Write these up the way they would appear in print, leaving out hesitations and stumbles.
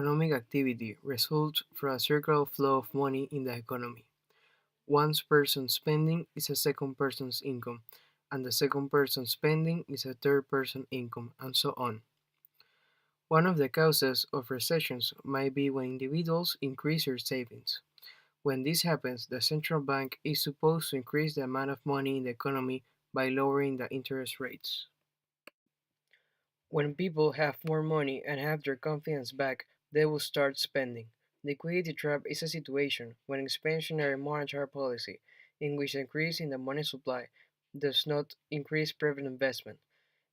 Economic activity results from a circular flow of money in the economy. One person's spending is a second person's income, and the second person's spending is a third person's income, and so on. One of the causes of recessions might be when individuals increase their savings. When this happens, the central bank is supposed to increase the amount of money in the economy by lowering the interest rates. When people have more money and have their confidence back, they will start spending. Liquidity trap is a situation when expansionary monetary policy, in which the increase in the money supply does not increase private investment.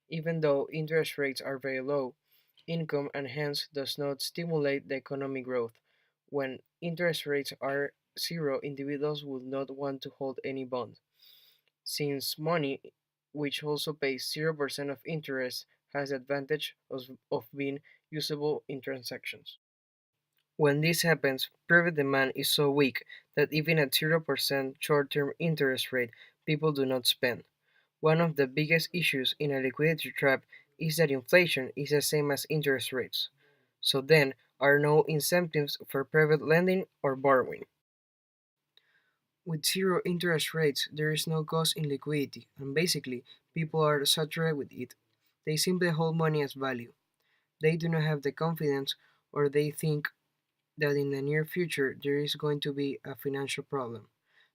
Even though interest rates are very low, income and hence does not stimulate the economic growth. When interest rates are zero, individuals will not want to hold any bond, since money, which also pays 0% of interest, has the advantage of being usable in transactions. When this happens, private demand is so weak that even at 0% short-term interest rate, people do not spend. One of the biggest issues in a liquidity trap is that inflation is the same as interest rates. So then are no incentives for private lending or borrowing. With zero interest rates, there is no cost in liquidity, and basically, people are saturated with it. They simply hold money as value. They do not have the confidence, or they think that in the near future there is going to be a financial problem.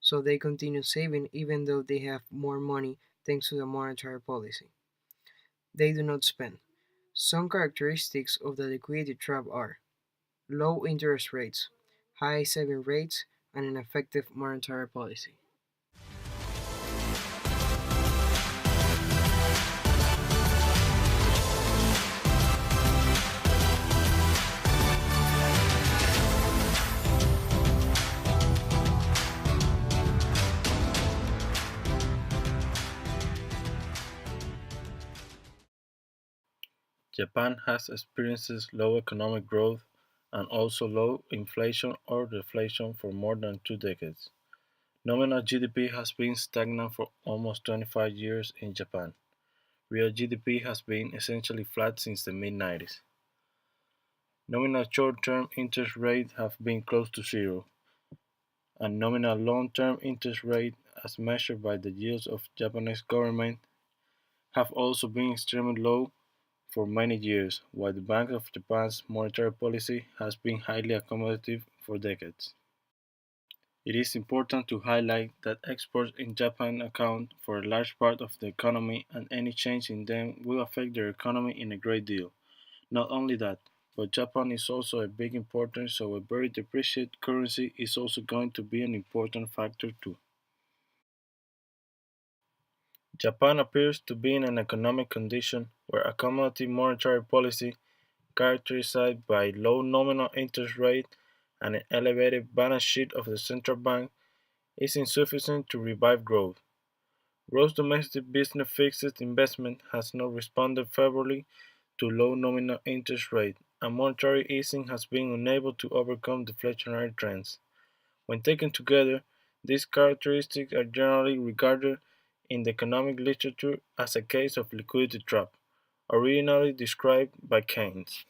So they continue saving even though they have more money thanks to the monetary policy. They do not spend. Some characteristics of the liquidity trap are low interest rates, high saving rates, and an effective monetary policy. Japan has experienced low economic growth and also low inflation or deflation for more than 2 decades. Nominal GDP has been stagnant for almost 25 years in Japan. Real GDP has been essentially flat since the mid 90s. Nominal short-term interest rates have been close to zero, and nominal long-term interest rates, as measured by the yields of Japanese government, have also been extremely low for many years, while the Bank of Japan's monetary policy has been highly accommodative for decades. It is important to highlight that exports in Japan account for a large part of the economy, and any change in them will affect their economy in a great deal. Not only that, but Japan is also a big importer, so a very depreciated currency is also going to be an important factor too. Japan appears to be in an economic condition where accommodative monetary policy, characterized by low nominal interest rate and an elevated balance sheet of the central bank, is insufficient to revive growth. Gross domestic business fixed investment has not responded favorably to low nominal interest rate, and monetary easing has been unable to overcome deflationary trends. When taken together, these characteristics are generally regarded in the economic literature as a case of liquidity trap, originally described by Keynes.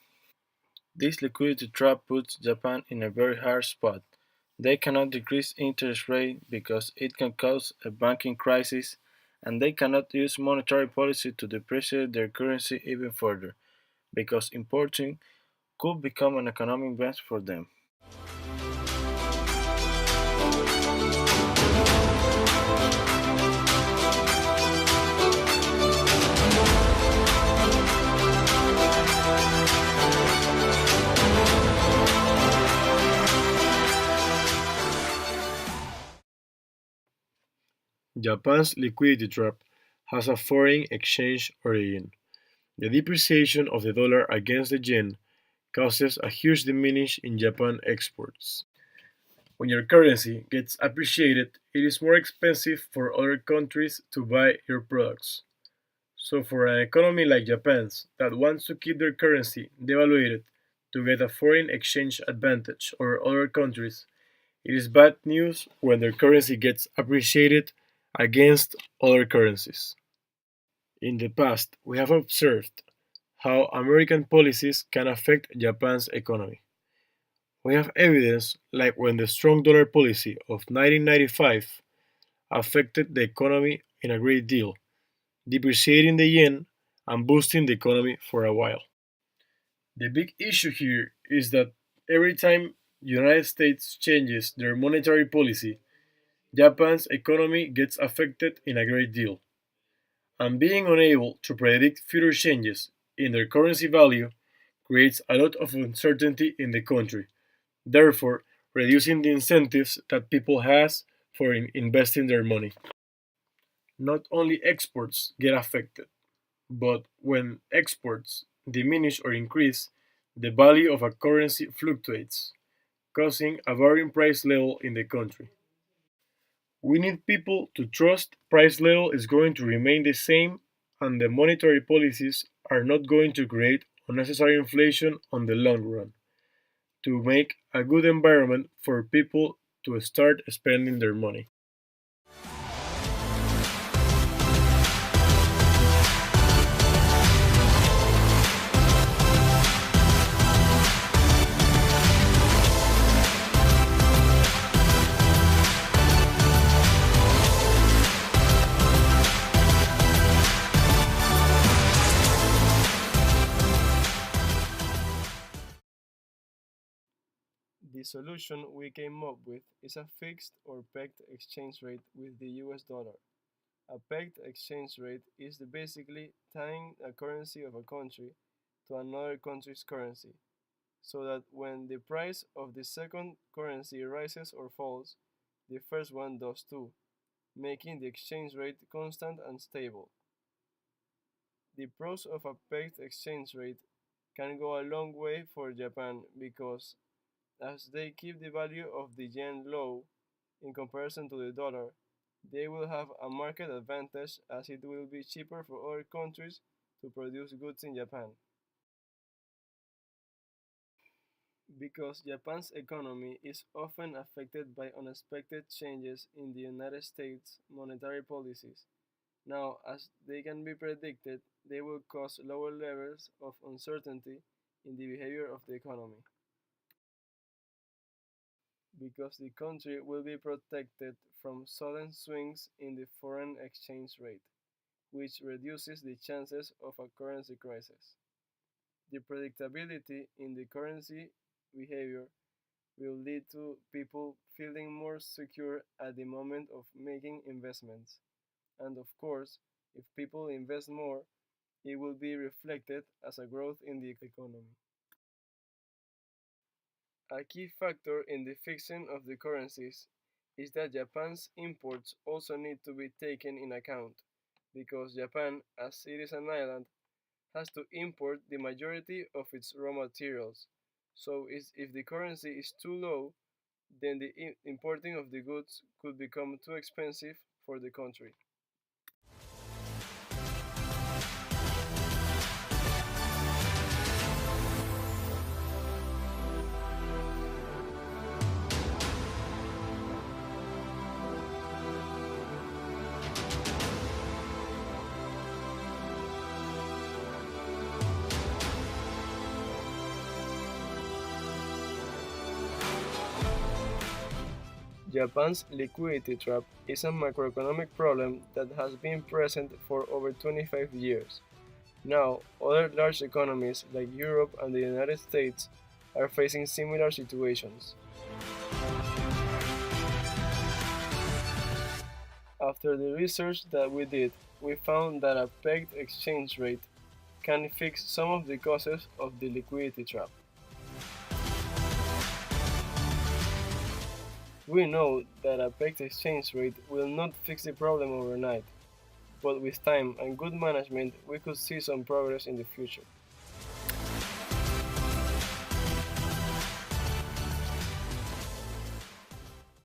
This liquidity trap puts Japan in a very hard spot. They cannot decrease interest rate because it can cause a banking crisis, and they cannot use monetary policy to depreciate their currency even further, because importing could become an economic best for them. Japan's liquidity trap has a foreign exchange origin. The depreciation of the dollar against the yen causes a huge diminish in Japan exports. When your currency gets appreciated, it is more expensive for other countries to buy your products. So for an economy like Japan's that wants to keep their currency devalued to get a foreign exchange advantage over other countries, it is bad news when their currency gets appreciated against other currencies. In the past, we have observed how American policies can affect Japan's economy. We have evidence like when the strong dollar policy of 1995 affected the economy in a great deal, depreciating the yen and boosting the economy for a while. The big issue here is that every time the United States changes their monetary policy, Japan's economy gets affected in a great deal, and being unable to predict future changes in their currency value creates a lot of uncertainty in the country, therefore reducing the incentives that people has for investing their money. Not only exports get affected, but when exports diminish or increase, the value of a currency fluctuates, causing a varying price level in the country. We need people to trust price level is going to remain the same and the monetary policies are not going to create unnecessary inflation on the long run to make a good environment for people to start spending their money. The solution we came up with is a fixed or pegged exchange rate with the US dollar. A pegged exchange rate is basically tying a currency of a country to another country's currency, so that when the price of the second currency rises or falls, the first one does too, making the exchange rate constant and stable. The pros of a pegged exchange rate can go a long way for Japan because as they keep the value of the yen low in comparison to the dollar, they will have a market advantage as it will be cheaper for other countries to produce goods in Japan. Because Japan's economy is often affected by unexpected changes in the United States' monetary policies. Now, as they can be predicted, they will cause lower levels of uncertainty in the behavior of the economy. Because the country will be protected from sudden swings in the foreign exchange rate, which reduces the chances of a currency crisis. The predictability in the currency behavior will lead to people feeling more secure at the moment of making investments. And of course, if people invest more, it will be reflected as a growth in the economy. A key factor in the fixing of the currencies is that Japan's imports also need to be taken in account, because Japan, as it is an island, has to import the majority of its raw materials. So if the currency is too low, then the importing of the goods could become too expensive for the country. Japan's liquidity trap is a macroeconomic problem that has been present for over 25 years. Now, other large economies like Europe and the United States are facing similar situations. After the research that we did, we found that a pegged exchange rate can fix some of the causes of the liquidity trap. We know that a pegged exchange rate will not fix the problem overnight, but with time and good management, we could see some progress in the future.